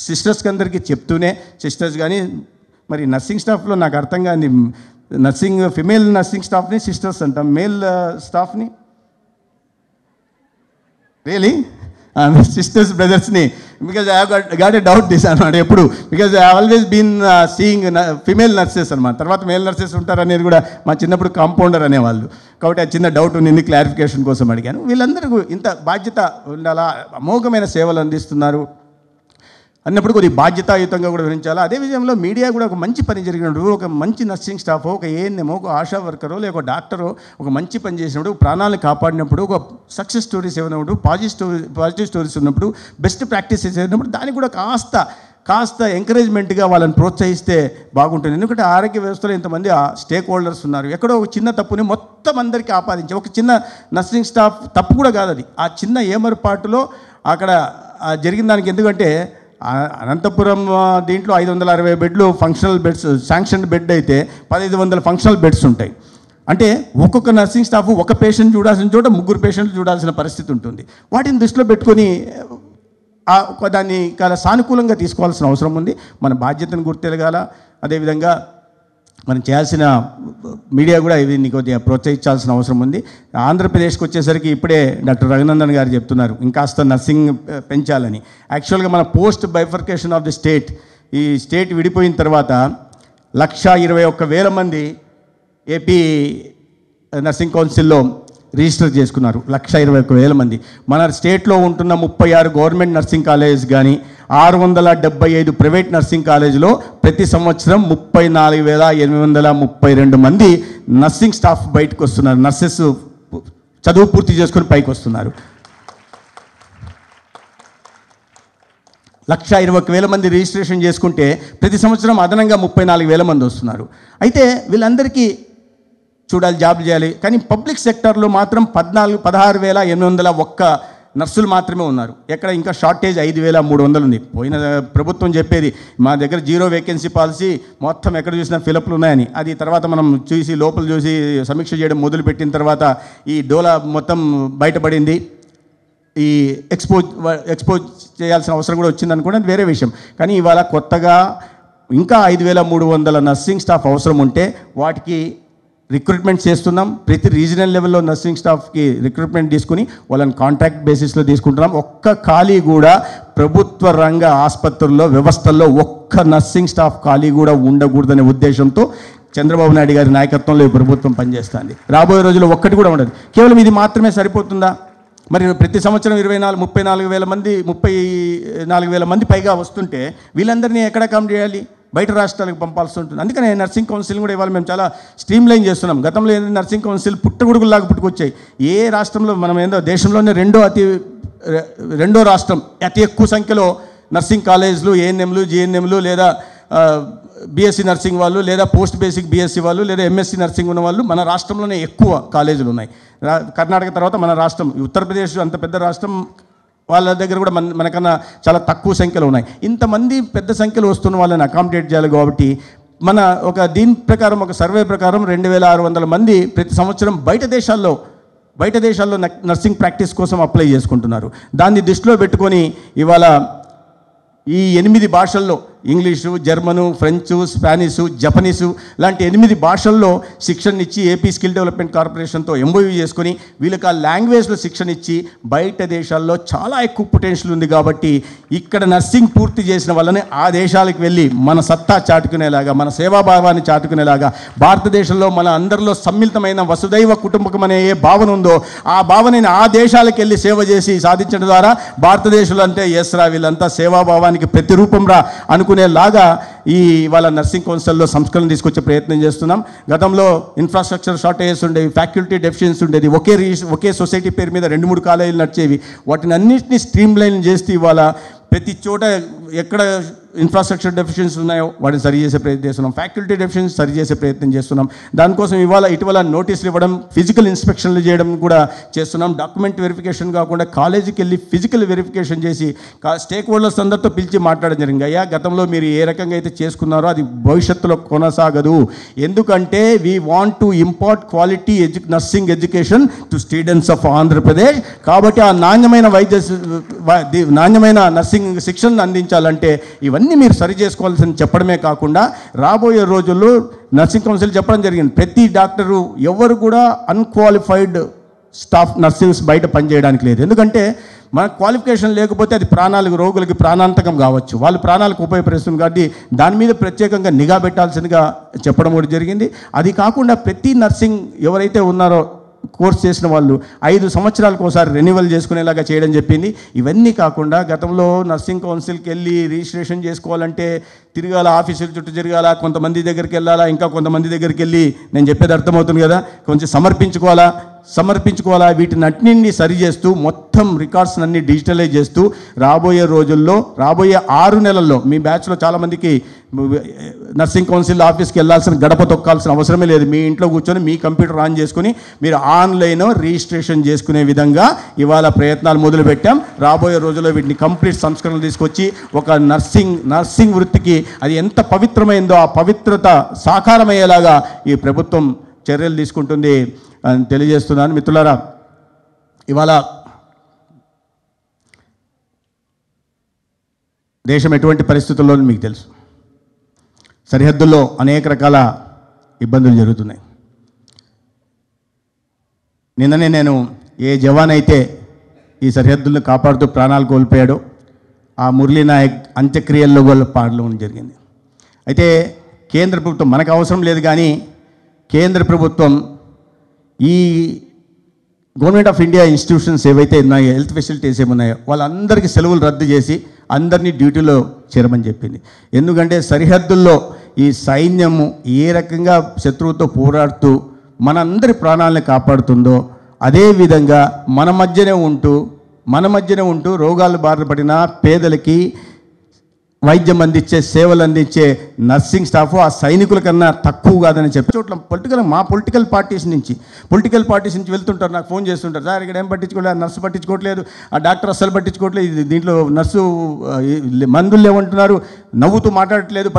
సిస్టర్స్కి అందరికీ చెప్తూనే, సిస్టర్స్ కానీ మరి నర్సింగ్ స్టాఫ్లో నాకు అర్థం కాని ఫిమేల్ నర్సింగ్ స్టాఫ్ని సిస్టర్స్ అంటాం, మేల్ స్టాఫ్ని రియలీ సిస్టర్స్ బ్రదర్స్ని, because I got a doubt this అనమాట ఎప్పుడు, because I always been seeing female nurses అనమాట. తర్వాత మేల్ నర్సెస్ ఉంటారనేది కూడా మా చిన్నప్పుడు కాంపౌండర్ అనేవాళ్ళు. కాబట్టి ఆ చిన్న డౌట్ ఉంది, క్లారిఫికేషన్ కోసం అడిగాను. వీళ్ళందరికీ ఇంత బాధ్యత ఉండాలా, అమోఘమైన సేవలు అందిస్తున్నారు అన్నప్పుడు కొద్దిగా బాధ్యతాయుతంగా కూడా వివరించాలి. అదే విషయంలో మీడియా కూడా ఒక మంచి పని జరిగినప్పుడు, ఒక మంచి నర్సింగ్ స్టాఫ్, ఒక ఏఎన్ఎమో, ఒక ఆశా వర్కరో లేక ఒక డాక్టరో ఒక మంచి పని చేసినప్పుడు, ప్రాణాలను కాపాడినప్పుడు, ఒక సక్సెస్ స్టోరీస్ ఏమైనప్పుడు, పాజిటివ్ స్టోరీస్ ఉన్నప్పుడు, బెస్ట్ ప్రాక్టీసెస్ అయినప్పుడు దానికి కూడా కాస్త ఎంకరేజ్మెంట్గా వాళ్ళని ప్రోత్సహిస్తే బాగుంటుంది. ఎందుకంటే ఆరోగ్య వ్యవస్థలో ఇంతమంది స్టేక్ హోల్డర్స్ ఉన్నారు. ఎక్కడో ఒక చిన్న తప్పుని మొత్తం అందరికీ ఆపాదించి, ఒక చిన్న నర్సింగ్ స్టాఫ్ తప్పు కూడా కాదు అది, ఆ చిన్న ఏమరపాటులో అక్కడ జరిగిన దానికి. ఎందుకంటే అనంతపురం దీంట్లో 560 బెడ్లు ఫంక్షనల్ బెడ్స్, శాంక్షన్ బెడ్ అయితే 1500 ఫంక్షనల్ బెడ్స్ ఉంటాయి. అంటే ఒక్కొక్క నర్సింగ్ స్టాఫ్ ఒక పేషెంట్ చూడాల్సిన చోట 3 పేషెంట్లు చూడాల్సిన పరిస్థితి ఉంటుంది. వాటిని దృష్టిలో పెట్టుకొని దాన్ని చాలా సానుకూలంగా తీసుకోవాల్సిన అవసరం ఉంది. మన బాధ్యతను గుర్తెరగాల. అదేవిధంగా మనం చేయాల్సిన మీడియా కూడా ఇవి కొద్దిగా ప్రోత్సహించాల్సిన అవసరం ఉంది. ఆంధ్రప్రదేశ్కి వచ్చేసరికి ఇప్పుడే డాక్టర్ రఘునందన్ గారు చెప్తున్నారు ఇంకాస్త నర్సింగ్ పెంచాలని. యాక్చువల్గా మన post bifurcation of the state, ఈ స్టేట్ విడిపోయిన తర్వాత 121,000 మంది ఏపీ నర్సింగ్ కౌన్సిల్లో రిజిస్టర్ చేసుకున్నారు. 121,000 మంది. మన స్టేట్లో ఉంటున్న 36 గవర్నమెంట్ నర్సింగ్ కాలేజెస్ కానీ 675 ప్రైవేట్ నర్సింగ్ కాలేజీలో ప్రతి సంవత్సరం 34,832 మంది నర్సింగ్ స్టాఫ్ బయటకు వస్తున్నారు. నర్సెస్ చదువు పూర్తి చేసుకొని పైకి వస్తున్నారు. 121,000 మంది రిజిస్ట్రేషన్ చేసుకుంటే ప్రతి సంవత్సరం అదనంగా 34,000 మంది వస్తున్నారు. అయితే వీళ్ళందరికీ చూడాలి, జాబ్ చేయాలి. కానీ పబ్లిక్ సెక్టర్లో మాత్రం 16,801 నర్సులు మాత్రమే ఉన్నారు. ఎక్కడ ఇంకా షార్టేజ్ 5,300 ఉంది. పోయిన ప్రభుత్వం చెప్పేది మా దగ్గర 0 వేకెన్సీ పాలసీ, మొత్తం ఎక్కడ చూసినా ఫిలప్లు ఉన్నాయని. అది తర్వాత మనం చూసి లోపల చూసి సమీక్ష చేయడం మొదలుపెట్టిన తర్వాత ఈ డోలా మొత్తం బయటపడింది. ఈ ఎక్స్పోజ్ చేయాల్సిన అవసరం కూడా వచ్చింది అనుకోండి, అది వేరే విషయం. కానీ ఇవాళ కొత్తగా ఇంకా 5,300 నర్సింగ్ స్టాఫ్ అవసరం ఉంటే వాటికి రిక్రూట్మెంట్ చేస్తున్నాం. ప్రతి రీజనల్ లెవెల్లో నర్సింగ్ స్టాఫ్కి రిక్రూట్మెంట్ తీసుకుని వాళ్ళని కాంట్రాక్ట్ బేసిస్లో తీసుకుంటున్నాం. ఒక్క ఖాళీ కూడా ప్రభుత్వ రంగ ఆసుపత్రుల్లో వ్యవస్థల్లో ఒక్క నర్సింగ్ స్టాఫ్ ఖాళీ కూడా ఉండకూడదనే ఉద్దేశంతో చంద్రబాబు నాయుడు గారి నాయకత్వంలో ఈ ప్రభుత్వం పనిచేస్తుంది. రాబోయే రోజుల్లో ఒక్కటి కూడా ఉండదు. కేవలం ఇది మాత్రమే సరిపోతుందా? మరి ప్రతి సంవత్సరం 34,000 మంది పైగా వస్తుంటే వీళ్ళందరినీ ఎక్కడ కమ్ చేయాలి? బయట రాష్ట్రాలకు పంపాల్సి ఉంటుంది. అందుకనే నర్సింగ్ కౌన్సిల్ కూడా ఇవాళ మేము చాలా స్ట్రీమ్లైన్ చేస్తున్నాం. గతంలో ఏంటంటే నర్సింగ్ కౌన్సిల్ పుట్టగొడుగులాగా పుట్టుకొచ్చాయి. ఏ రాష్ట్రంలో మనం ఏందో దేశంలోనే రెండో రాష్ట్రం అతి ఎక్కువ సంఖ్యలో నర్సింగ్ కాలేజ్లు, ఏఎన్ఎంలు, జిఎన్ఎంలు లేదా బీఎస్సీ నర్సింగ్ వాళ్ళు లేదా పోస్ట్ బేసిక్ బీఎస్సీ వాళ్ళు లేదా ఎంఎస్సీ నర్సింగ్ ఉన్న వాళ్ళు మన రాష్ట్రంలోనే ఎక్కువ కాలేజీలు ఉన్నాయి. కర్ణాటక తర్వాత మన రాష్ట్రం, ఉత్తరప్రదేశ్ అంత పెద్ద రాష్ట్రం, వాళ్ళ దగ్గర కూడా మనకన్నా చాలా తక్కువ సంఖ్యలో ఉన్నాయి. ఇంతమంది పెద్ద సంఖ్యలో వస్తున్న వాళ్ళని అకామిడేట్ చేయాలి. కాబట్టి మన దీని ప్రకారం ఒక సర్వే ప్రకారం 2,600 మంది ప్రతి సంవత్సరం బయట దేశాల్లో నర్సింగ్ ప్రాక్టీస్ కోసం అప్లై చేసుకుంటున్నారు. దాన్ని దృష్టిలో పెట్టుకొని ఇవాళ ఈ 8 భాషల్లో English, German, French, Spanish, Japanese లాంటి 8 భాషల్లో శిక్షణ ఇచ్చి ఏపీ స్కిల్ డెవలప్మెంట్ కార్పొరేషన్తో ఎంఓయూ చేసుకొని వీళ్ళకి ఆ లాంగ్వేజ్లో శిక్షణ ఇచ్చి బయట దేశాల్లో చాలా ఎక్కువ పొటెన్షియల్ ఉంది. కాబట్టి ఇక్కడ నర్సింగ్ పూర్తి చేసిన వాళ్ళని ఆ దేశాలకు వెళ్ళి మన సత్తా చాటుకునేలాగా, మన సేవాభావాన్ని చాటుకునేలాగా, భారతదేశంలో మన అందరిలో సమ్మిళితమైన వసుదైవ కుటుంబకం అనే ఏ భావన ఉందో ఆ భావనని ఆ దేశాలకు వెళ్ళి సేవ చేసి సాధించడం ద్వారా భారతదేశంలో అంటే ఎస్ రా వీళ్ళంతా సేవాభావానికి ప్రతిరూపం రా అనుకునే చెప్పుకునేలాగా వాళ్ళ నర్సింగ్ కౌన్సిల్లో సంస్కరణ తీసుకొచ్చే ప్రయత్నం చేస్తున్నాం. గతంలో ఇన్ఫ్రాస్ట్రక్చర్ షార్టేజెస్ ఉండేవి, ఫ్యాకల్టీ డెఫిషియన్సీ ఉండేది, ఒకే సొసైటీ పేరు మీద 2-3 కాలేజీలు నడిచేవి. వాటిని అన్నింటినీ స్ట్రీమ్లైన్ చేస్తూ ఇవాళ ప్రతి చోట ఎక్కడ ఇన్ఫ్రాస్ట్రక్చర్ డెఫిషియన్సీ ఉన్నాయో వాటిని సరి చేసే ప్రయత్నం చేస్తున్నాం, ఫ్యాకల్టీ డెఫిషియన్సీ సరి చేసే ప్రయత్నం చేస్తున్నాం. దానికోసం ఇటీవల నోటీసులు ఇవ్వడం, ఫిజికల్ ఇన్స్పెక్షన్లు చేయడం కూడా చేస్తున్నాం. డాక్యుమెంట్ వెరిఫికేషన్ కాకుండా కాలేజీకి వెళ్ళి ఫిజికల్ వెరిఫికేషన్ చేసి స్టేక్ హోల్డర్స్ అందరితో పిలిచి మాట్లాడడం జరిగింది. అయ్యా, గతంలో మీరు ఏ రకంగా అయితే చేసుకున్నారో అది భవిష్యత్తులో కొనసాగదు. ఎందుకంటే we want to impart quality nursing education to students of Andhra Pradesh. కాబట్టి ఆ నాణ్యమైన నర్సింగ్ శిక్షణను అందించాలంటే ఇవన్నీ మీరు సరి చేసుకోవాల్సింది చెప్పడమే కాకుండా రాబోయే రోజుల్లో నర్సింగ్ కౌన్సిల్ చెప్పడం జరిగింది, ప్రతి డాక్టరు ఎవరు కూడా అన్క్వాలిఫైడ్ స్టాఫ్ నర్సింగ్స్ బయట పనిచేయడానికి లేదు. ఎందుకంటే మన క్వాలిఫికేషన్ లేకపోతే అది రోగులకి ప్రాణాంతకం కావచ్చు, వాళ్ళ ప్రాణాలకు ఉపయోగపడుతుంది. కాబట్టి దాని మీద ప్రత్యేకంగా నిఘా పెట్టాల్సిందిగా చెప్పడం కూడా జరిగింది. అది కాకుండా ప్రతి నర్సింగ్ ఎవరైతే ఉన్నారో కోర్స్ చేసిన వాళ్ళు 5 సంవత్సరాలకు ఒకసారి రెన్యువల్ చేసుకునేలాగా చేయడం చెప్పింది. ఇవన్నీ కాకుండా గతంలో నర్సింగ్ కౌన్సిల్కి వెళ్ళి రిజిస్ట్రేషన్ చేసుకోవాలంటే తిరగాల, ఆఫీసుల చుట్టూ తిరగాల, కొంతమంది దగ్గరికి వెళ్ళాలా, ఇంకా కొంతమంది దగ్గరికి వెళ్ళి, నేను చెప్పేది అర్థమవుతుంది కదా, కొంచెం సమర్పించుకోవాలా. వీటిని అన్నింటినీ సరి చేస్తూ మొత్తం రికార్డ్స్ అన్ని డిజిటలైజ్ చేస్తూ రాబోయే రోజుల్లో, రాబోయే 6 నెలల్లో మీ బ్యాచ్లో చాలామందికి నర్సింగ్ కౌన్సిల్ ఆఫీస్కి వెళ్ళాల్సిన, గడప తొక్కాల్సిన అవసరమే లేదు. మీ ఇంట్లో కూర్చొని మీ కంప్యూటర్ ఆన్ చేసుకుని మీరు ఆన్లైన్ రిజిస్ట్రేషన్ చేసుకునే విధంగా ఇవాళ ప్రయత్నాలు మొదలుపెట్టాం. రాబోయే రోజుల్లో వీటిని కంప్లీట్ సంస్కరణలు తీసుకొచ్చి ఒక నర్సింగ్ వృత్తికి అది ఎంత పవిత్రమైందో ఆ పవిత్రత సాకారమయ్యేలాగా ఈ ప్రభుత్వం చర్యలు తీసుకుంటుంది అని తెలియజేస్తున్నాను. మిత్రులారా, ఇవాళ దేశం ఎటువంటి పరిస్థితుల్లో మీకు తెలుసు. సరిహద్దుల్లో అనేక రకాల ఇబ్బందులు జరుగుతున్నాయి. నిన్ననే నేను ఏ జవాన్ అయితే ఈ సరిహద్దులను కాపాడుతూ ప్రాణాలు కోల్పోయాడో ఆ మురళీ నాయక్ అంత్యక్రియల్లో కూడా పాల్గొనడం జరిగింది. అయితే కేంద్ర ప్రభుత్వం, మనకు అవసరం లేదు కానీ కేంద్ర ప్రభుత్వం ఈ గవర్నమెంట్ ఆఫ్ ఇండియా ఇన్స్టిట్యూషన్స్ ఏవైతే ఉన్నాయో, హెల్త్ ఫెసిలిటీస్ ఏమున్నాయో వాళ్ళందరికీ సెలవులు రద్దు చేసి అందరినీ డ్యూటీలో చేరమని చెప్పింది. ఎందుకంటే సరిహద్దుల్లో ఈ సైన్యము ఏ రకంగా శత్రువుతో పోరాడుతూ మనందరి ప్రాణాలను కాపాడుతుందో అదేవిధంగా మన మధ్యనే ఉంటూ రోగాలు బారిన పడిన పేదలకి వైద్యం అందించే, సేవలు అందించే నర్సింగ్ స్టాఫ్ ఆ సైనికుల కన్నా తక్కువ కాదని చెప్పి చోట్ల పొలిటికల్ పార్టీస్ నుంచి వెళ్తుంటారు, నాకు ఫోన్ చేస్తుంటారు, సార్ ఇక్కడ ఏం పట్టించుకోలేదు, నర్సు పట్టించుకోవట్లేదు, ఆ డాక్టర్ అస్సలు పట్టించుకోవట్లేదు, దీంట్లో నర్సు మందులు లేవంటున్నారు, నవ్వుతూ మాట్లాడట్లేదు,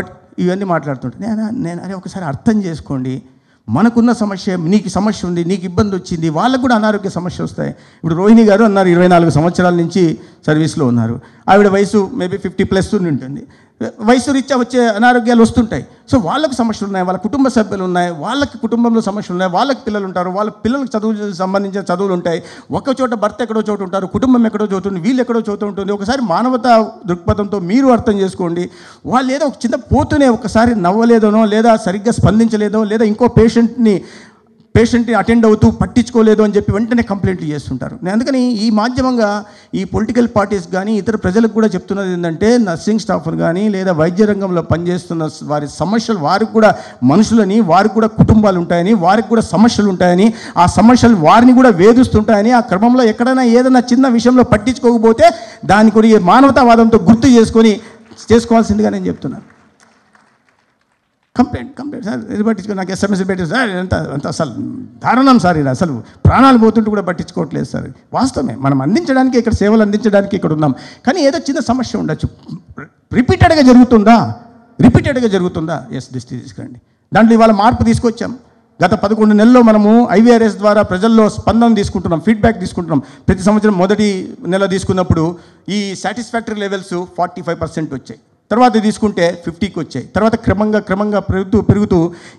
ఇవన్నీ మాట్లాడుతుంటారు. నేను అరే ఒకసారి అర్థం చేసుకోండి, మనకున్న సమస్య, నీకు సమస్య ఉంది, నీకు ఇబ్బంది వచ్చింది, వాళ్ళకు కూడా అనారోగ్య సమస్య వస్తాయి. ఇప్పుడు రోహిణి గారు అన్నారు 24 సంవత్సరాల నుంచి సర్వీస్లో ఉన్నారు, ఆవిడ వయసు మేబీ 50+ ఉంటుంది, వయసు రీత్యా వచ్చే అనారోగ్యాలు వస్తుంటాయి. సో వాళ్ళకు సమస్యలు ఉన్నాయి, వాళ్ళ కుటుంబ సభ్యులు ఉన్నాయి, వాళ్ళకి కుటుంబంలో సమస్యలు ఉన్నాయి, వాళ్ళకి పిల్లలు ఉంటారు, వాళ్ళ పిల్లలకు సంబంధించిన చదువులు ఉంటాయి, ఒక చోట భర్త ఎక్కడో చోటు ఉంటారు, కుటుంబం ఎక్కడో చోటు ఉంటుంది, వీళ్ళు ఎక్కడో చోటు ఉంటుంది. ఒకసారి మానవతా దృక్పథంతో మీరు అర్థం చేసుకోండి. వాళ్ళు ఏదో ఒక చిన్న పోతూనే ఒకసారి నవ్వలేదనో, లేదా సరిగ్గా స్పందించలేదో, లేదా ఇంకో పేషెంట్ని అటెండ్ అవుతూ పట్టించుకోలేదు అని చెప్పి వెంటనే కంప్లైంట్లు చేస్తుంటారు. అందుకని ఈ మాధ్యమంగా ఈ పొలిటికల్ పార్టీస్ కానీ ఇతర ప్రజలకు కూడా చెప్తున్నది ఏంటంటే, నర్సింగ్ స్టాఫ్ను కానీ లేదా వైద్య రంగంలో పనిచేస్తున్న వారి సమస్యలు, వారికి కూడా మనుషులని, వారికి కూడా కుటుంబాలు ఉంటాయని, వారికి కూడా సమస్యలు ఉంటాయని, ఆ సమస్యలు వారిని కూడా వేధిస్తుంటాయని, ఆ క్రమంలో ఎక్కడైనా ఏదైనా చిన్న విషయంలో పట్టించుకోకపోతే దాని కూడా మానవతావాదంతో గుర్తు చేసుకోవాల్సిందిగా నేను చెప్తున్నాను. కంప్లైంట్ సార్, ఇది పట్టించుకో, నాకు SMS పెట్టి సార్, అంత అసలు దారుణం సార్, ఇది అసలు ప్రాణాలు పోతుంటూ కూడా పట్టించుకోవట్లేదు సార్. వాస్తవమే, మనం అందించడానికి ఇక్కడ సేవలు అందించడానికి ఇక్కడ ఉన్నాం, కానీ ఏదో చిన్న సమస్య ఉండొచ్చు. రిపీటెడ్గా జరుగుతుందా? ఎస్, దృష్టి తీసుకురండి. దాంట్లో ఇవాళ మార్పు తీసుకొచ్చాం. గత 11 నెలల్లో మనము IVRS ద్వారా ప్రజల్లో స్పందన తీసుకుంటున్నాం, ఫీడ్బ్యాక్ తీసుకుంటున్నాం. ప్రతి సంవత్సరం మొదటి నెల తీసుకున్నప్పుడు ఈ సాటిస్ఫాక్టరీ లెవెల్స్ 45% వచ్చాయి, తర్వాత తీసుకుంటే 50కి వచ్చాయి, తర్వాత క్రమంగా పెరుగుతూ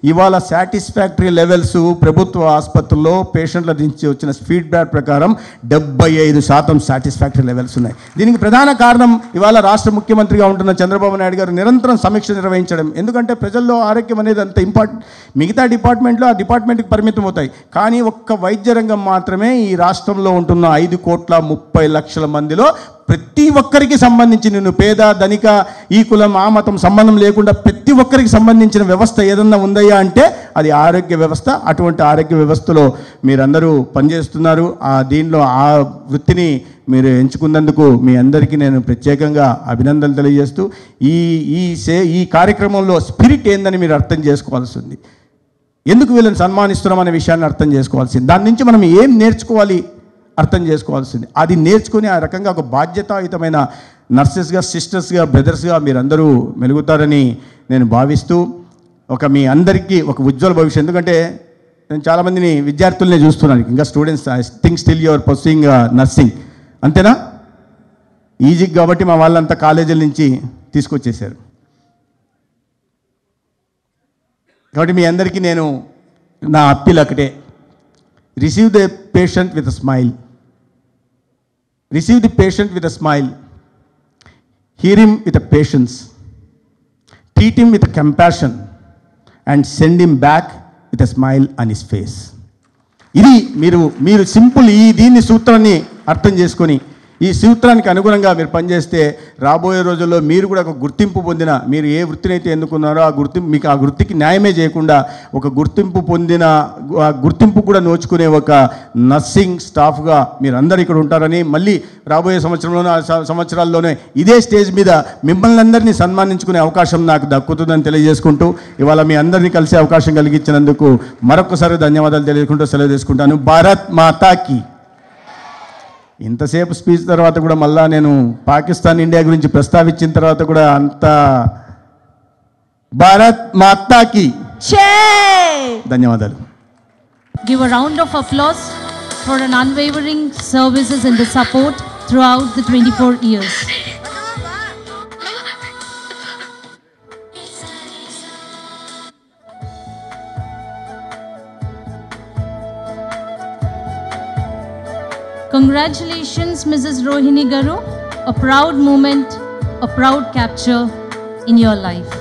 ఇవాళ సాటిస్ఫాక్టరీ లెవెల్స్ ప్రభుత్వ ఆసుపత్రుల్లో పేషెంట్ల నుంచి వచ్చిన ఫీడ్బ్యాక్ ప్రకారం 75% సాటిస్ఫాక్టరీ లెవెల్స్ ఉన్నాయి. దీనికి ప్రధాన కారణం ఇవాళ రాష్ట్ర ముఖ్యమంత్రిగా ఉంటున్న చంద్రబాబు నాయుడు గారు నిరంతరం సమీక్ష నిర్వహించడం. ఎందుకంటే ప్రజల్లో ఆరోగ్యం అనేది అంత ఇంపార్టెంట్. మిగతా డిపార్ట్మెంట్లో ఆ డిపార్ట్మెంట్కి పరిమితం అవుతాయి, కానీ ఒక్క వైద్య రంగం మాత్రమే ఈ రాష్ట్రంలో ఉంటున్న 5,30,00,000 మందిలో ప్రతి ఒక్కరికి సంబంధించి నువ్వు పేద ధనిక ఈ కులం ఆ మతం సంబంధం లేకుండా ప్రతి ఒక్కరికి సంబంధించిన వ్యవస్థ ఏదన్నా ఉందయ్యా అంటే అది ఆరోగ్య వ్యవస్థ. అటువంటి ఆరోగ్య వ్యవస్థలో మీరందరూ పనిచేస్తున్నారు. దీనిలో ఆ వృత్తిని మీరు ఎంచుకున్నందుకు మీ అందరికీ నేను ప్రత్యేకంగా అభినందనలు తెలియజేస్తూ ఈ కార్యక్రమంలో స్పిరిట్ ఏందని మీరు అర్థం చేసుకోవాల్సి ఉంది. ఎందుకు వీళ్ళని సన్మానిస్తున్నాం అనే విషయాన్ని అర్థం చేసుకోవాల్సింది. దాని నుంచి మనం ఏం నేర్చుకోవాలి అర్థం చేసుకోవాల్సింది. అది నేర్చుకొని ఆ రకంగా ఒక బాధ్యతాయుతమైన నర్సెస్గా, సిస్టర్స్గా, బ్రదర్స్గా మీరందరూ మెలుగుతారని నేను భావిస్తూ మీ అందరికీ ఒక ఉజ్వల భవిష్యత్తు. ఎందుకంటే నేను చాలామందిని విద్యార్థులనే చూస్తున్నాను, ఇంకా students I think still your pursuing nursing, అంతేనా? ఈజీ కాబట్టి మా వాళ్ళంతా కాలేజీల నుంచి తీసుకొచ్చేసారు. కాబట్టి మీ అందరికీ నేను నా అప్పీల్ ఒకటే, receive the patient with a smile. Receive the patient with a smile. Hear him with a patience. Treat him with a compassion. And send him back with a smile on his face. ఇది మీరు simple దీన్ని సూత్రాన్ని అర్థం చేసుకొని ఈ సూత్రానికి అనుగుణంగా మీరు పనిచేస్తే రాబోయే రోజుల్లో మీరు కూడా ఒక గుర్తింపు పొందిన, మీరు ఏ వృత్తినైతే ఎన్నుకున్నారో ఆ గుర్తింపు మీకు ఆ వృత్తికి న్యాయమే చేయకుండా ఒక గుర్తింపు పొందిన, ఆ గుర్తింపు కూడా నోచుకునే ఒక నర్సింగ్ స్టాఫ్గా మీరు అందరు ఇక్కడ ఉంటారని, మళ్ళీ రాబోయే సంవత్సరాల్లోనే ఇదే స్టేజ్ మీద మిమ్మల్ని అందరినీ సన్మానించుకునే అవకాశం నాకు దక్కుతుందని తెలియజేసుకుంటూ ఇవాళ మీ అందరినీ కలిసే అవకాశం కలిగించినందుకు మరొకసారి ధన్యవాదాలు తెలియజేసుకుంటూ సెలవు తీసుకుంటాను. భారత్ మాతాకి. ఇంతసేపు స్పీచ్ తర్వాత కూడా మళ్ళా నేను పాకిస్తాన్ ఇండియా గురించి ప్రస్తావించిన తర్వాత కూడా అంత భారత్ మాతాకి ధన్యవాదాలు. Give a round of applause for an unwavering services and the support throughout the 24 years. Congratulations, Mrs. Rohini Garu. A proud moment, a proud capture in your life.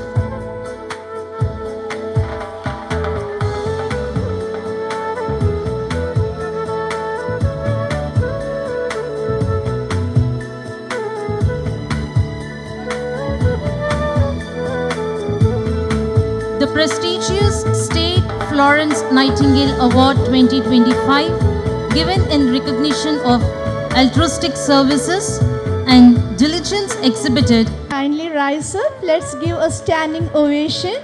The prestigious State Florence Nightingale Award 2025, given in recognition of altruistic services and diligence exhibited. Kindly rise up. Let's give a standing ovation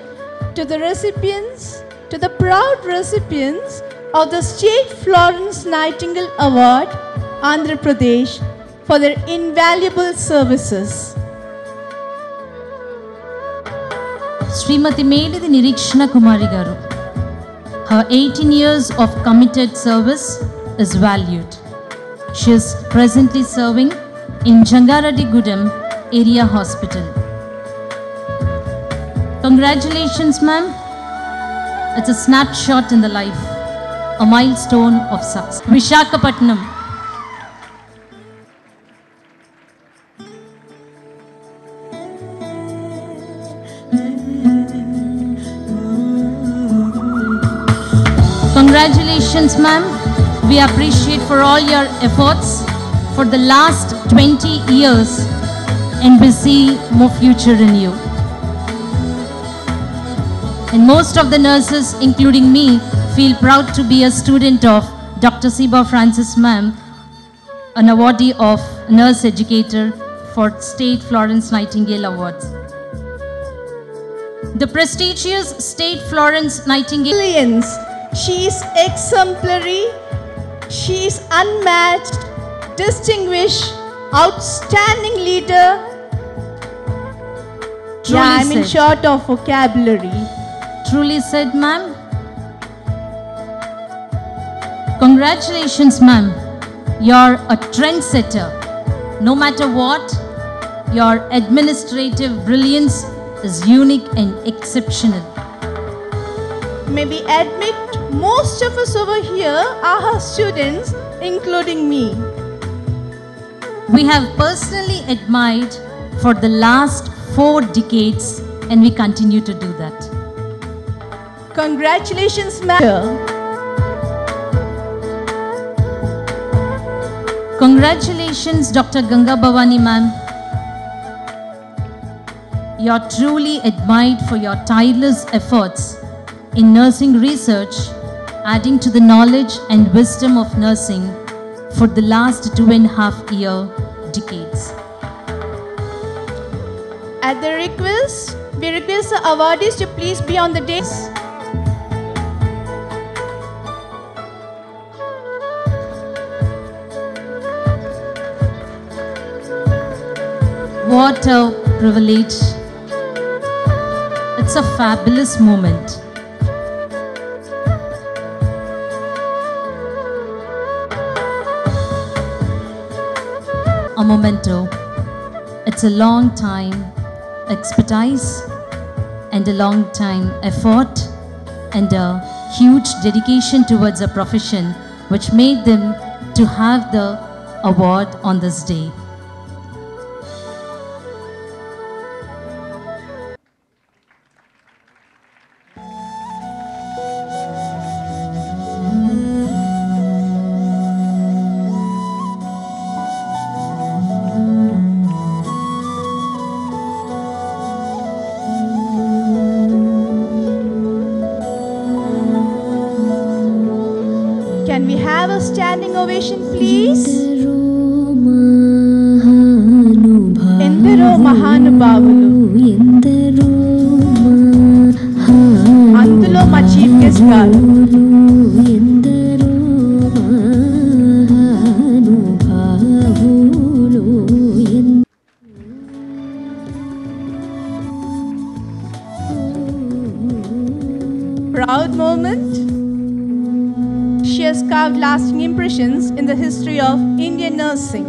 to the recipients, to the proud recipients of the State Florence Nightingale Award, Andhra Pradesh, for their invaluable services. Srimati Medidi Nirikshana Kumari Garu. Her 18 years of committed service is valued. She is presently serving in Jangareddy Gudem Area Hospital. Congratulations, ma'am. It's a snapshot in the life, a milestone of success. Visakhapatnam. Congratulations, ma'am. We appreciate for all your efforts for the last 20 years and we see more future in you. And most of the nurses, including me, feel proud to be a student of Dr. Siba Francis ma'am, an awardee of Nurse Educator for State Florence Nightingale Awards. The prestigious State Florence Nightingale. Brilliance. She is exemplary. She is unmatched, distinguished, outstanding leader. Truly I'm in said. short of vocabulary. Truly said, ma'am. Congratulations, ma'am. You're a trendsetter. No matter what, your administrative brilliance is unique and exceptional. May we admit, most of us over here are her students, including me. We have personally admired for the last 4 decades and we continue to do that. Congratulations, ma'am. Congratulations, Dr. Ganga Bhavani ma'am. You are truly admired for your tireless efforts in nursing research, adding to the knowledge and wisdom of nursing for the last 2.5 decades. At the request, we request the awardees to please be on the dais. What a privilege. It's a fabulous moment. A memento. It's a long time expertise and a long time effort and a huge dedication towards a profession which made them to have the award on this day. Can we have a standing ovation, please? Endaro Mahanubhavulu. Andulo ma chief guest garu. Proud moment. She has carved lasting impressions in the history of Indian nursing.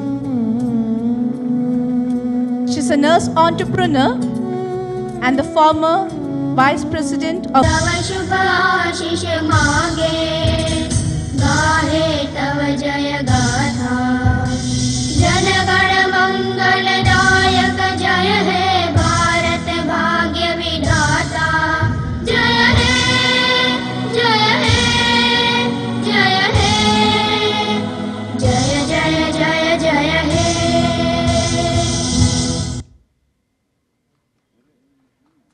She's a nurse entrepreneur and the former Vice President of तव शुभ आशीष मांगे गाहे तव जय